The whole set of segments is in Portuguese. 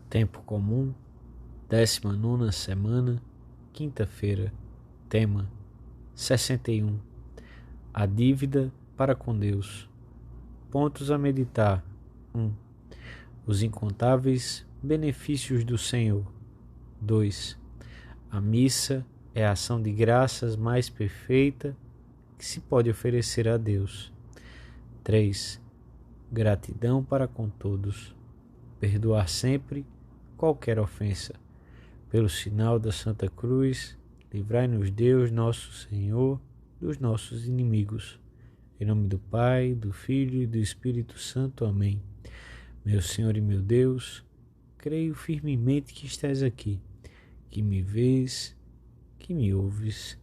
Tempo comum, 19ª semana, quinta-feira. Tema: 61. A dívida para com Deus. Pontos a meditar. 1. Os incontáveis benefícios do Senhor. 2. A missa é a ação de graças mais perfeita que se pode oferecer a Deus. 3. Gratidão para com todos. Perdoar sempre qualquer ofensa. Pelo sinal da Santa Cruz, livrai-nos Deus, nosso Senhor, dos nossos inimigos. Em nome do Pai, do Filho e do Espírito Santo. Amém. Meu Senhor e meu Deus, creio firmemente que estás aqui, que me vês, que me ouves.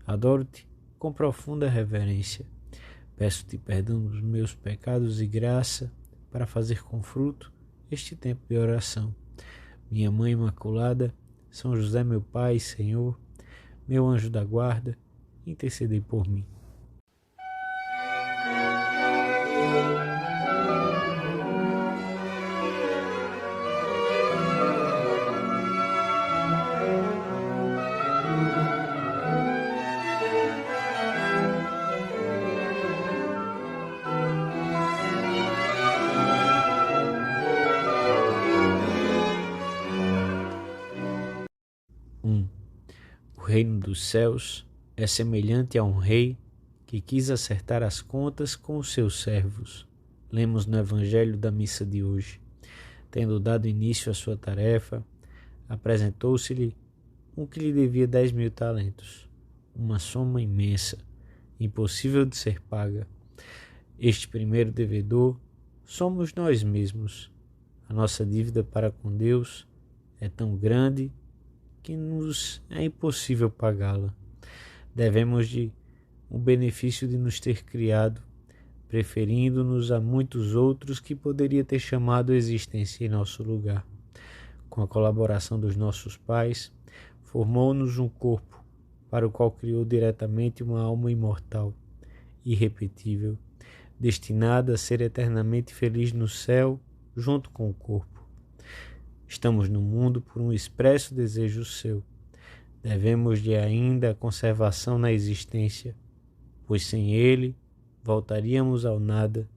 Adoro-te com profunda reverência. Peço-te perdão dos meus pecados e graça para fazer com fruto este tempo de oração. Minha Mãe Imaculada, São José, meu Pai e Senhor, meu anjo da guarda, intercedei por mim. O reino dos céus é semelhante a um rei que quis acertar as contas com os seus servos. Lemos no Evangelho da missa de hoje. Tendo dado início à sua tarefa, apresentou-se-lhe um que lhe devia 10.000 talentos, uma soma imensa, impossível de ser paga. Este primeiro devedor somos nós mesmos. A nossa dívida para com Deus é tão grande que nos é impossível pagá-la. Devemos o benefício de nos ter criado, preferindo-nos a muitos outros que poderia ter chamado a existência em nosso lugar. Com a colaboração dos nossos pais, formou-nos um corpo, para o qual criou diretamente uma alma imortal, irrepetível, destinada a ser eternamente feliz no céu, junto com o corpo. Estamos no mundo por um expresso desejo seu. Devemos-lhe ainda a conservação na existência, pois sem ele voltaríamos ao nada,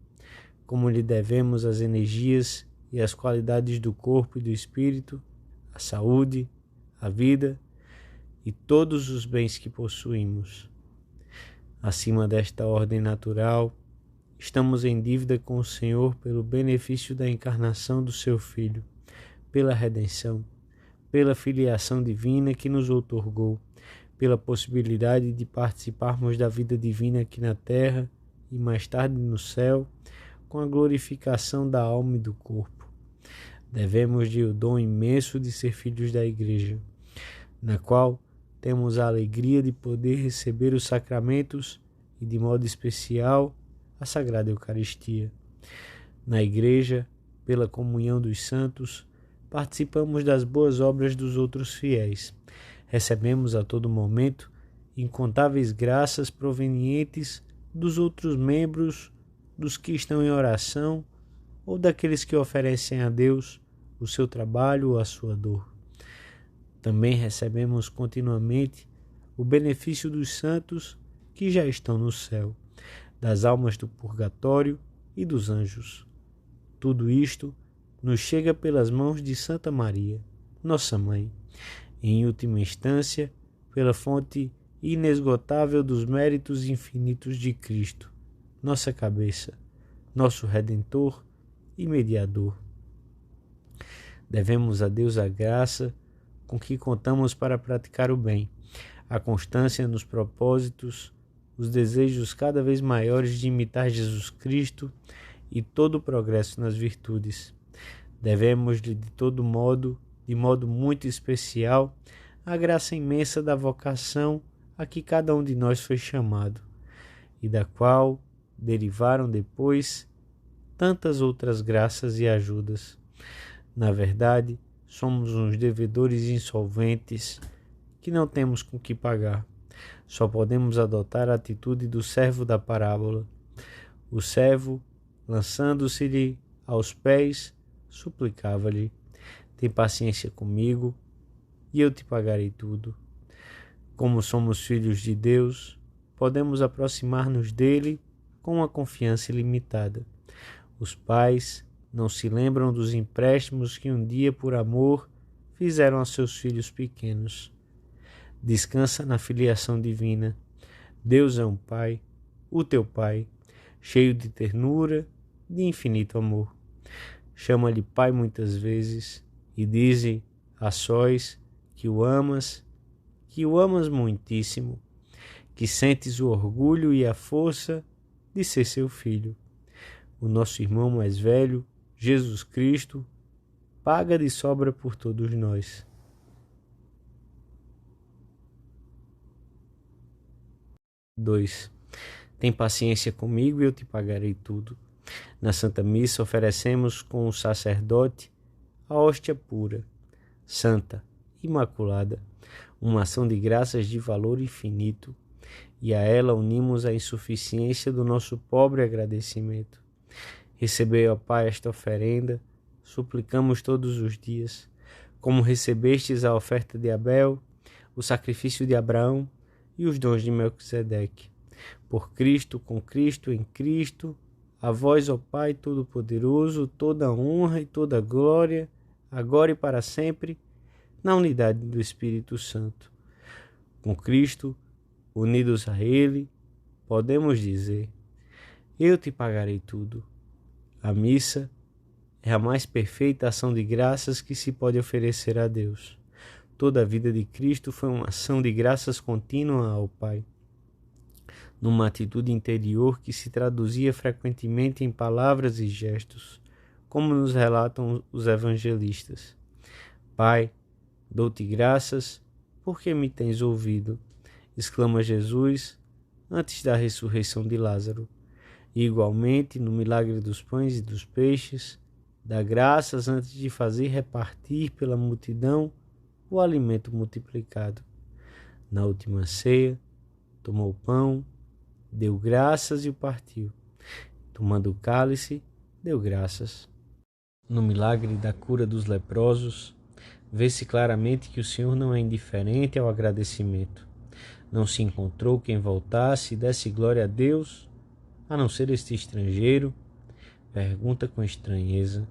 como lhe devemos as energias e as qualidades do corpo e do espírito, a saúde, a vida e todos os bens que possuímos. Acima desta ordem natural, estamos em dívida com o Senhor pelo benefício da encarnação do seu Filho, pela redenção, pela filiação divina que nos outorgou, pela possibilidade de participarmos da vida divina aqui na terra e mais tarde no céu, com a glorificação da alma e do corpo. Devemos-lhe o dom imenso de ser filhos da Igreja, na qual temos a alegria de poder receber os sacramentos e, de modo especial, a Sagrada Eucaristia. Na Igreja, pela comunhão dos santos, participamos das boas obras dos outros fiéis. Recebemos a todo momento incontáveis graças provenientes dos outros membros, dos que estão em oração ou daqueles que oferecem a Deus o seu trabalho ou a sua dor. Também recebemos continuamente o benefício dos santos que já estão no céu, das almas do purgatório e dos anjos. Tudo isto nos chega pelas mãos de Santa Maria, nossa Mãe, e em última instância, pela fonte inesgotável dos méritos infinitos de Cristo, nossa cabeça, nosso Redentor e Mediador. Devemos a Deus a graça com que contamos para praticar o bem, a constância nos propósitos, os desejos cada vez maiores de imitar Jesus Cristo e todo o progresso nas virtudes. Devemos-lhe de modo muito especial, a graça imensa da vocação a que cada um de nós foi chamado, e da qual derivaram depois tantas outras graças e ajudas. Na verdade, somos uns devedores insolventes que não temos com que pagar. Só podemos adotar a atitude do servo da parábola. O servo, lançando-se-lhe aos pés, suplicava-lhe: Tem paciência comigo e eu te pagarei tudo. Como somos filhos de Deus, podemos aproximar-nos dele com uma confiança ilimitada. Os pais não se lembram dos empréstimos que um dia, por amor, fizeram a seus filhos pequenos. Descansa na filiação divina. Deus é um Pai, o teu Pai, cheio de ternura, de infinito amor. Chama-lhe Pai muitas vezes e dize a sós que o amas muitíssimo, que sentes o orgulho e a força de ser seu filho. O nosso irmão mais velho, Jesus Cristo, paga de sobra por todos nós. Dois. Tem paciência comigo e eu te pagarei tudo. Na Santa Missa oferecemos com o sacerdote a hóstia pura, santa, imaculada, uma ação de graças de valor infinito, e a ela unimos a insuficiência do nosso pobre agradecimento. Recebei, ó Pai, esta oferenda, suplicamos todos os dias, como recebestes a oferta de Abel, o sacrifício de Abraão e os dons de Melquisedeque. Por Cristo, com Cristo, em Cristo, a vós, ó Pai Todo-Poderoso, toda a honra e toda a glória, agora e para sempre, na unidade do Espírito Santo. Com Cristo, unidos a Ele, podemos dizer: eu te pagarei tudo. A missa é a mais perfeita ação de graças que se pode oferecer a Deus. Toda a vida de Cristo foi uma ação de graças contínua ao Pai, numa atitude interior que se traduzia frequentemente em palavras e gestos, como nos relatam os evangelistas. Pai, dou-te graças porque me tens ouvido, exclama Jesus antes da ressurreição de Lázaro. E igualmente, no milagre dos pães e dos peixes, dá graças antes de fazer repartir pela multidão o alimento multiplicado. Na última ceia, tomou o pão, deu graças e o partiu. Tomando o cálice, deu graças. No milagre da cura dos leprosos, vê-se claramente que o Senhor não é indiferente ao agradecimento. Não se encontrou quem voltasse e desse glória a Deus, a não ser este estrangeiro. Pergunta com estranheza.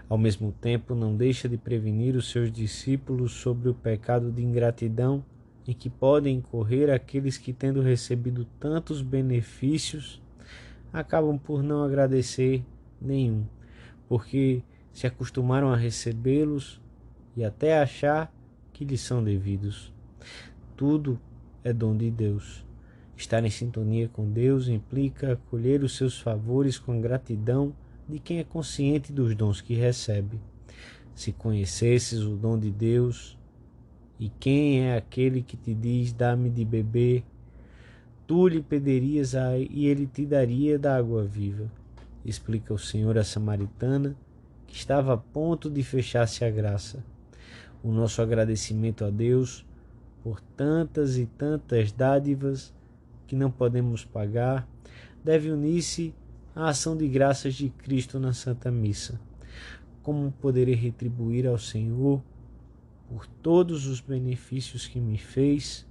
Ao mesmo tempo, não deixa de prevenir os seus discípulos sobre o pecado de ingratidão em que podem incorrer aqueles que, tendo recebido tantos benefícios, acabam por não agradecer nenhum, porque se acostumaram a recebê-los e até achar que lhes são devidos. Tudo é dom de Deus. Estar em sintonia com Deus implica acolher os seus favores com gratidão de quem é consciente dos dons que recebe. Se conhecesses o dom de Deus e quem é aquele que te diz: dá-me de beber, tu lhe pedirias e ele te daria da água viva. Explica o Senhor à samaritana, que estava a ponto de fechar-se a graça. O nosso agradecimento a Deus por tantas e tantas dádivas que não podemos pagar deve unir-se à ação de graças de Cristo na Santa Missa. Como poderei retribuir ao Senhor por todos os benefícios que me fez?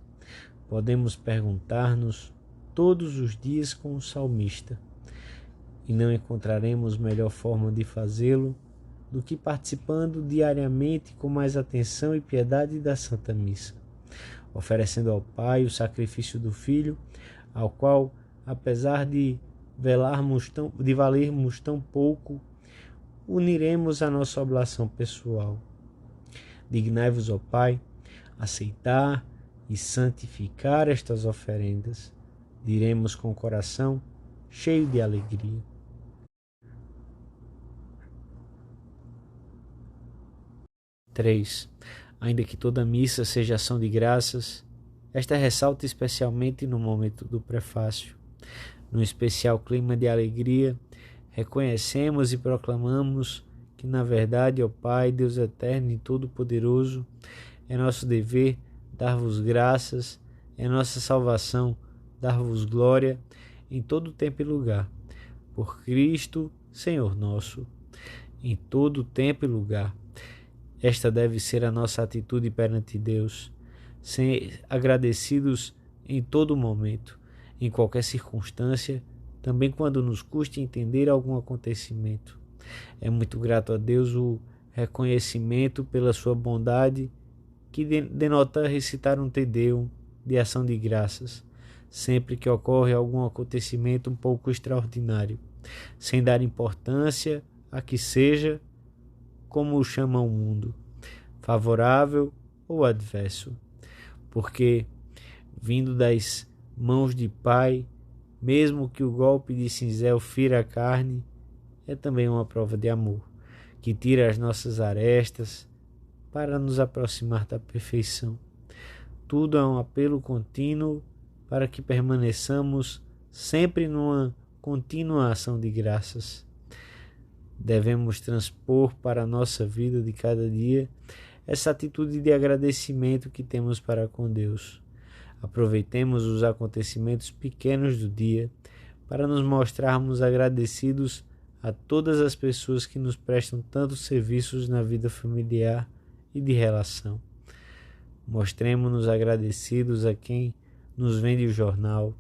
Podemos perguntar-nos todos os dias com o salmista, e não encontraremos melhor forma de fazê-lo do que participando diariamente com mais atenção e piedade da Santa Missa, oferecendo ao Pai o sacrifício do Filho, ao qual, apesar de valermos tão pouco, uniremos a nossa oblação pessoal. Dignai-vos, ó Pai, aceitar e santificar estas oferendas, diremos com o coração cheio de alegria. Três. Ainda que toda missa seja ação de graças, esta ressalta especialmente no momento do prefácio. Num especial clima de alegria, reconhecemos e proclamamos que, na verdade, ó Pai, Deus eterno e todo-poderoso, é nosso dever dar-vos graças, é nossa salvação dar-vos glória em todo tempo e lugar. Por Cristo, Senhor nosso, em todo tempo e lugar. Esta deve ser a nossa atitude perante Deus, ser agradecidos em todo momento, em qualquer circunstância, também quando nos custe entender algum acontecimento. É muito grato a Deus o reconhecimento pela sua bondade, que denota recitar um Te Deum de ação de graças, sempre que ocorre algum acontecimento um pouco extraordinário, sem dar importância a que seja, como o chama o mundo, favorável ou adverso, porque, vindo das mãos de Pai, mesmo que o golpe de cinzel fira a carne, é também uma prova de amor, que tira as nossas arestas para nos aproximar da perfeição. Tudo é um apelo contínuo para que permaneçamos sempre numa contínua ação de graças. Devemos transpor para a nossa vida de cada dia essa atitude de agradecimento que temos para com Deus. Aproveitemos os acontecimentos pequenos do dia para nos mostrarmos agradecidos a todas as pessoas que nos prestam tantos serviços na vida familiar e de relação. Mostremos-nos agradecidos a quem nos vende o jornal,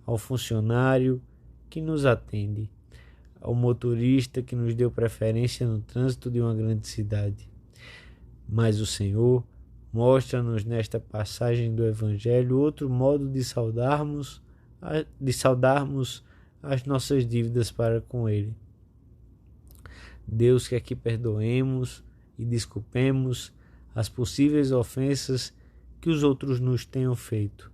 ao funcionário que nos atende, ao motorista que nos deu preferência no trânsito de uma grande cidade. Mas o Senhor mostra-nos nesta passagem do Evangelho outro modo de saudarmos as nossas dívidas para com Ele. Deus quer que perdoemos e desculpemos as possíveis ofensas que os outros nos tenham feito,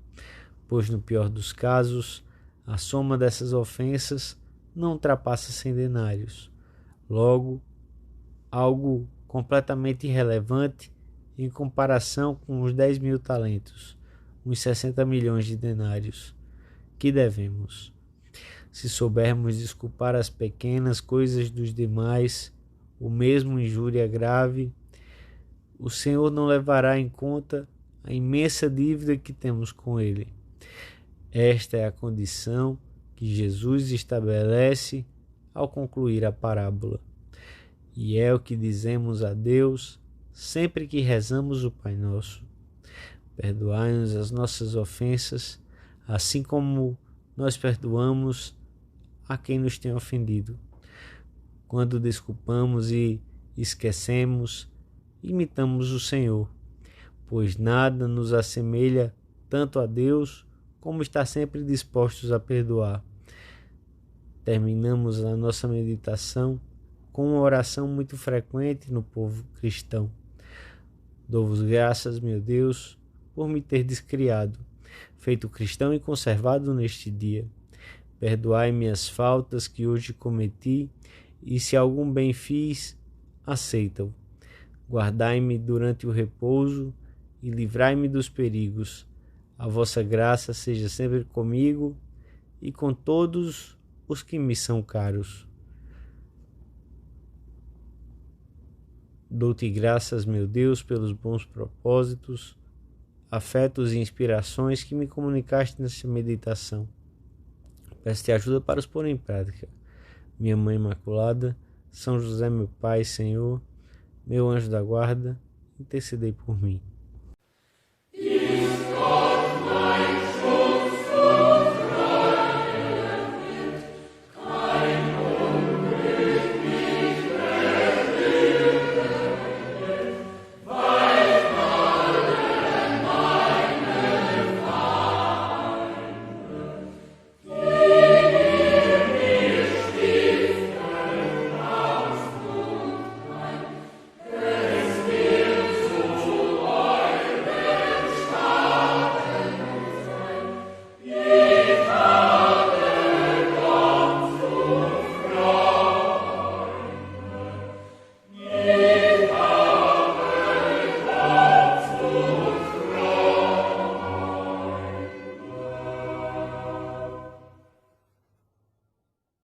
pois no pior dos casos, a soma dessas ofensas não ultrapassa 100 denários. Logo, algo completamente irrelevante em comparação com os 10.000 talentos, uns 60 milhões de denários, que devemos. Se soubermos desculpar as pequenas coisas dos demais, o mesmo injúria grave, o Senhor não levará em conta a imensa dívida que temos com Ele. Esta é a condição que Jesus estabelece ao concluir a parábola. E é o que dizemos a Deus sempre que rezamos o Pai Nosso. Perdoai-nos as nossas ofensas, assim como nós perdoamos a quem nos tem ofendido. Quando desculpamos e esquecemos, imitamos o Senhor, pois nada nos assemelha tanto a Deus como estar sempre dispostos a perdoar. Terminamos a nossa meditação com uma oração muito frequente no povo cristão. Dou-vos graças, meu Deus, por me ter descriado, feito cristão e conservado neste dia. Perdoai-me as faltas que hoje cometi, e se algum bem fiz, aceita-o. Guardai-me durante o repouso e livrai-me dos perigos. A vossa graça seja sempre comigo e com todos os que me são caros. Dou-te graças, meu Deus, pelos bons propósitos, afetos e inspirações que me comunicaste nesta meditação. Peço-te ajuda para os pôr em prática. Minha Mãe Imaculada, São José, meu Pai, Senhor, meu anjo da guarda, intercedei por mim.